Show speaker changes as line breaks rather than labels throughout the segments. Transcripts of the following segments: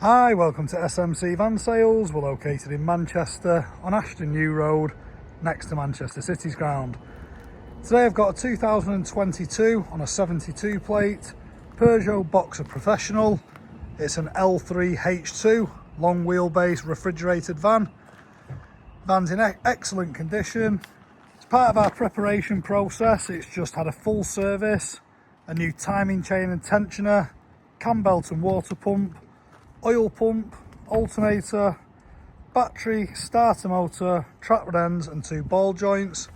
Hi, welcome to SMC Van Sales. We're located in Manchester on Ashton New Road, next to Manchester City's ground. Today I've got a 2022 on a 72 plate Peugeot Boxer Professional. It's an L3H2 long wheelbase refrigerated van. Van's in excellent condition. It's part of our preparation process. It's just had a full service, a new timing chain and tensioner, cam belt and water pump, oil pump, alternator, battery, starter motor, trap rod ends and 2 ball joints.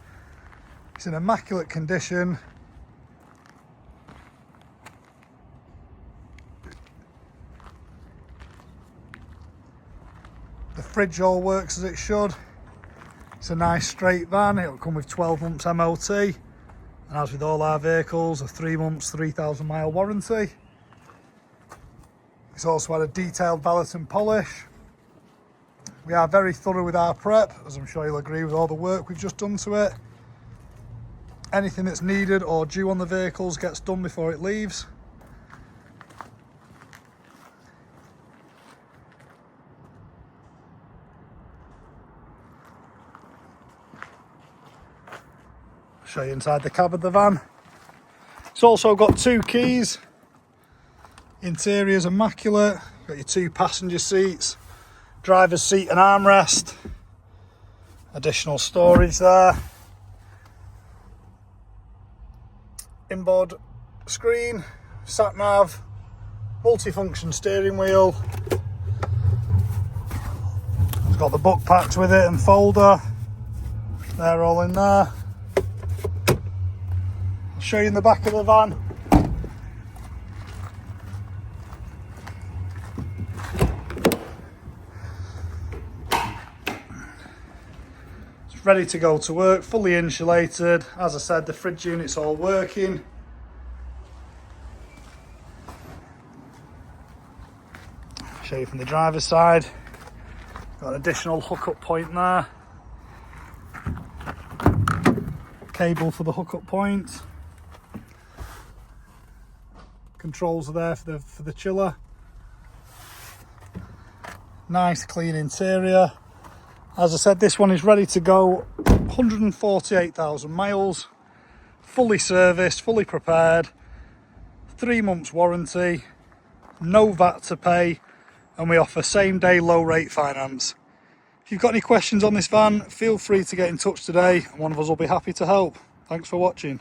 It's in immaculate condition. The fridge all works as it should. It's a nice straight van. It'll come with 12 months MOT, and as with all our vehicles, a 3 months 3,000 mile warranty. It's also had a detailed valet and polish. We are very thorough with our prep, as I'm sure you'll agree with all the work we've just done to it. Anything that's needed or due on the vehicles gets done before it leaves. I'll show you inside the cab of the van. It's also got 2 keys. Interior's immaculate. Got your 2 passenger seats, driver's seat and armrest, additional storage there, inboard screen, sat nav, multifunction steering wheel. It's got the book packs with it and folder. They're all in there. I'll show you in the back of the van. Ready to go to work, fully insulated. As I said, the fridge unit's all working. Show you from the driver's side. Got an additional hookup point there. Cable for the hookup point. Controls are there for the chiller. Nice clean interior. As I said, this one is ready to go, 148,000 miles, fully serviced, fully prepared, 3 months warranty, no VAT to pay, and we offer same day low rate finance. If you've got any questions on this van, feel free to get in touch today and one of us will be happy to help. Thanks for watching.